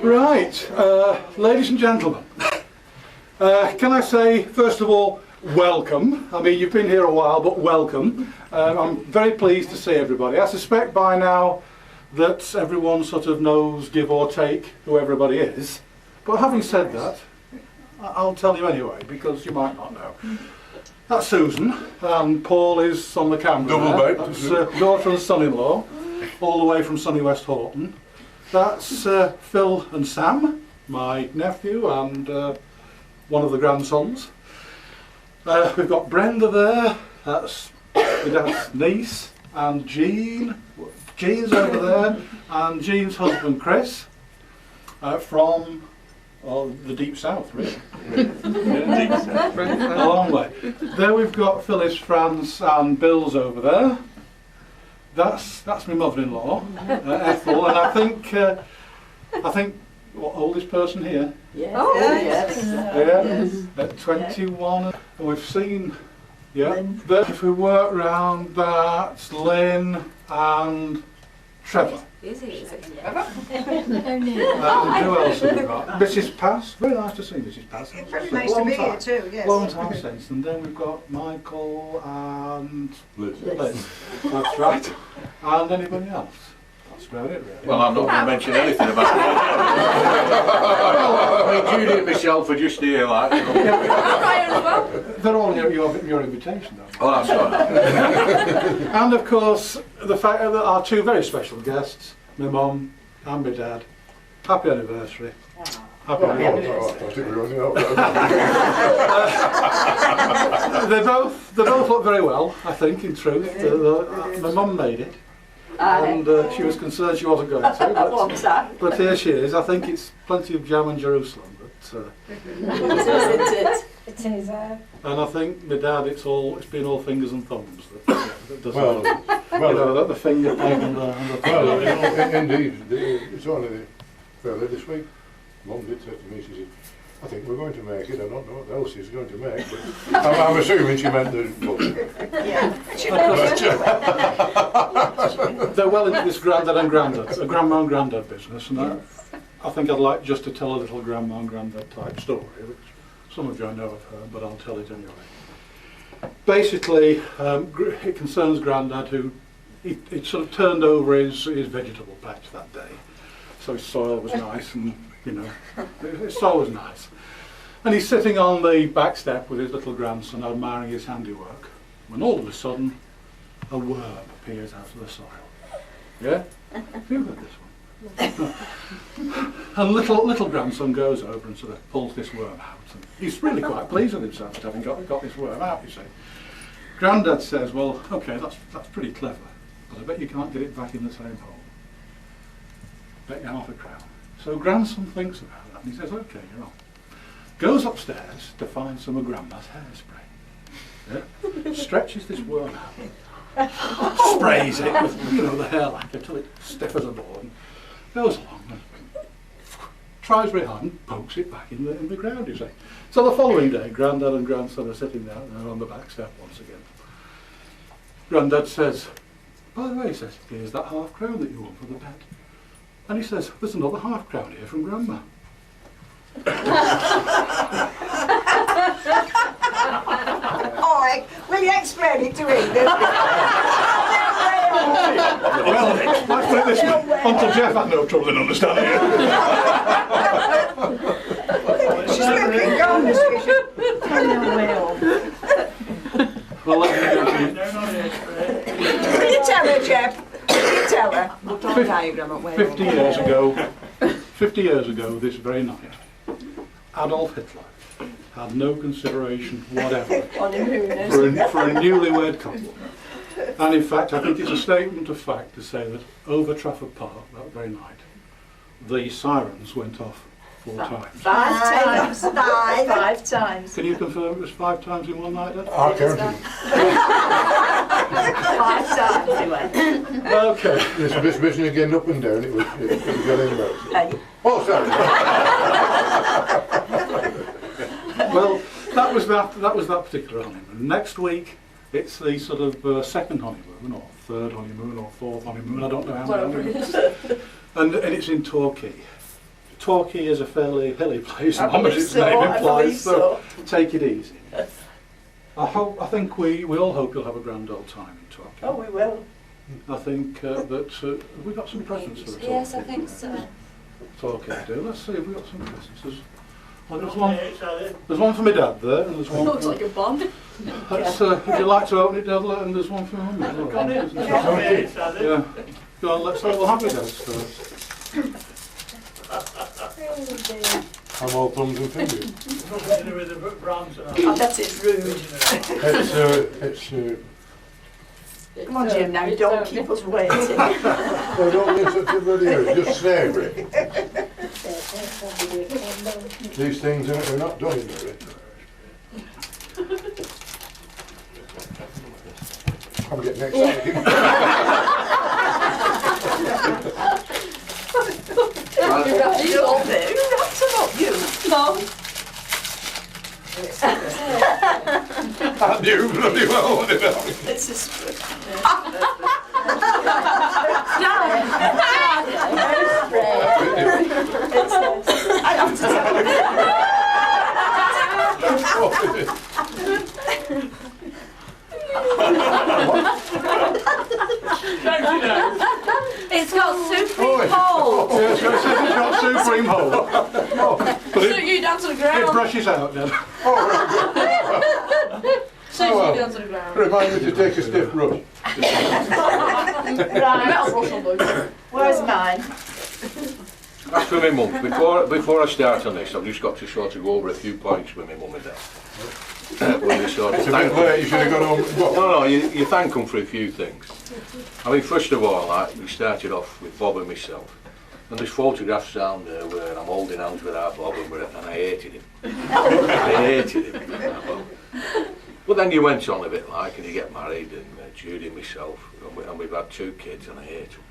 Right, ladies and gentlemen, can I say, first of all, welcome. I mean, you've been here a while, but welcome. I'm very pleased to see everybody. I suspect by now that everyone sort of knows, give or take, who everybody is. But having said that, I'll tell you anyway, because you might not know. That's Susan, and Paul is on the camera. Double bait. That's daughter and son-in-law, all the way from sunny West Horton. That's Phil and Sam, my nephew and one of the grandsons. We've got Brenda there, that's my dad's niece, and Jean. Jean's over there, and Jean's husband Chris, from the deep south, really. Deep south. A long way. There we've got Phyllis, Franz, and Bill's over there. That's my mother-in-law, Ethel, and I think what, oldest person here? Yes. Oh, yes. Yeah, at 21, and we've seen, yeah. But if we work round, that's Lynn and Trevor. Is he? And who else have we got? Mrs. Pass. Very nice to see Mrs. Pass. Very nice to be here too, yes. Long time since. And then we've got Michael and Liz. Liz. That's right. And anybody else? That's about it, really. Well, I'm not going to mention anything about it. I mean, Judy and Michelle for just here, like. They're all your invitation, though. Oh, that's right. And of course, the fact that our two very special guests, my mum and my dad. Happy anniversary. Happy anniversary. They both look very well, I think, in truth. My mum made it. And she was concerned she wasn't going to, but here she is. I think it's plenty of jam in Jerusalem. But, it is. And I think my dad, it's been all fingers and thumbs. That does Well, the finger peg and the well, indeed, it's only earlier this week. Mum did say to me, she said, I think we're going to make it. I don't know what else she's going to make, but I'm assuming she meant the book. Yeah. They're well into this granddad and granddad, a grandma and granddad business, and I think I'd like just to tell a little grandma and granddad type story, which some of you I know have heard, but I'll tell it anyway. Basically, it concerns Grandad, who he sort of turned over his vegetable patch that day, so his soil was nice, and you know, his soil was nice. And he's sitting on the back step with his little grandson, admiring his handiwork, when all of a sudden, a worm appears out of the soil. Yeah, you've heard this one. And little grandson goes over and sort of pulls this worm out, and he's really quite pleased with himself for having got this worm out, you see. Grandad says, well, okay, that's pretty clever, but I bet you can't get it back in the same hole. Bet you half a crown. So grandson thinks about that, and he says, okay, you're on. Goes upstairs to find some of Grandma's hairspray. Yeah? Stretches this worm out, sprays it with, the hair lacquer till it's stiff as a board, and goes along and tries very hard and pokes it back in the ground, you see. So the following day, Grandad and grandson are sitting there on the back step once again. Grandad says, by the way, he says, here's that half crown that you won for the bet. And he says, there's another half crown here from Grandma. Alright, will you explain it to him? Well, let's put it this way. Uncle Jeff had no trouble in understanding it. She's looking gone, is she? Well, let Will you tell her, Jeff? Will you tell her? 50 years ago this very night, Adolf Hitler had no consideration whatever for a newlywed couple. And in fact, I think it's a statement of fact to say that over Trafford Park that very night, the sirens went off 4 times. 5 times. 5 times. Can you confirm it was 5 times in one night then? I counted. 5 times he went. Okay. This business getting up and down, it was getting embarrassing. Oh, sorry. Well, that was that particular honeymoon. Next week, it's the sort of second honeymoon, or third honeymoon, or fourth honeymoon. I don't know how many. and it's in Torquay. Torquay is a fairly hilly place, I as believe its so, name I implies, believe so take it easy. I think we all hope you'll have a grand old time in Torquay. Oh, we will. I think that have we got some presents for the Torquay? Yes, I think so. Torquay do. Let's see if we got some presents. There's one for my dad there, and there's one Looks for... like a bomb. would you like to open it, Dad? And there's one for Mummy. Yeah. Go on, we'll have it, Dad, first. I'm all thumbs and fingers. I bet it's rude. Come on, Jim, now, don't keep us waiting. Well, don't be such a bloody hurry, just savour it. These things are not done in a hurry. I'm getting excited. You don't think? That's not you. No. I do bloody well want it on. It's a script. I have to It's got supreme Oh, hold. Yeah, it's got supreme hold. But Suit you down to the it ground. brushes out, Dad. Suit you well. down to the ground. Remind me to take a stiff brush. Metal brush will do. Where's mine? That's for my mum. Before I start on this, I've just got to sort of go over a few points with my mum and dad. When you sort of It's a thank bit late, you should have gone home. No, you thank them for a few things. I mean, first of all, we started off with Bob and myself. And there's photographs down there where I'm holding hands with our Bob and I hated him. I hated him. But then you went on a bit and you get married and Judy and myself, and we've had 2 kids and I hate them.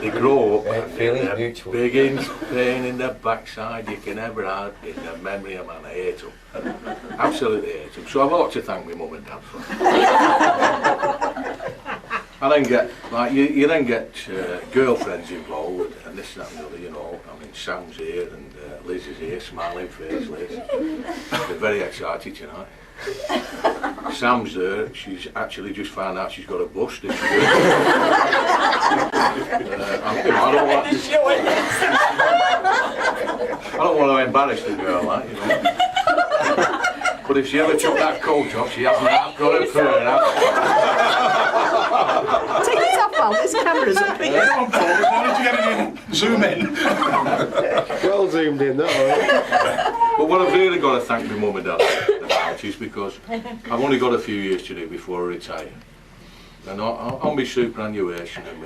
They grow up and they're biggest pain in the backside you can ever have in the memory of man. I hate them. Absolutely hate them. So I've got to thank my mum and dad for that. I then get, you then get girlfriends involved and this, that and the other, you know. I mean, Sam's here and Liz is here, smiling face, Liz. They're very excited tonight. Sam's there, she's actually just found out she's got a bust. I don't want to embarrass the girl, you know. But if she ever took that coat off, she hasn't half got her fur out. Take it off while this camera's up here. Come on, Paul, why don't you get it in? Zoom in. Well zoomed in, that But what I've really got to thank my mum and dad about is because I've only got a few years to do before I retire. And on my superannuation and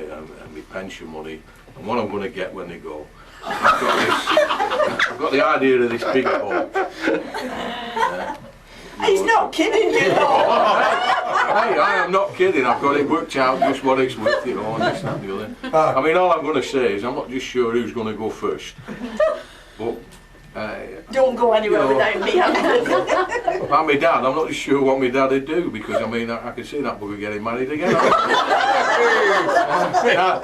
my pension money, and what I'm going to get when they go, I've got the idea of this big boat. He's not kidding you, though. Hey, I am not kidding. I've got it worked out just what it's worth, you know, and this, that, and the other. I mean, all I'm going to say is I'm not just sure who's going to go first. But Don't go anywhere without me having it. about my dad, I'm not just sure what my dad would do because I mean, I can see that bugger getting married again.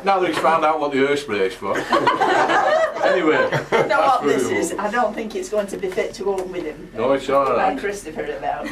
now that he's found out what the hairspray is for. Anyway, You know what this is? I don't think it's going to be fit to go with him. no, it's all And right. Christopher about.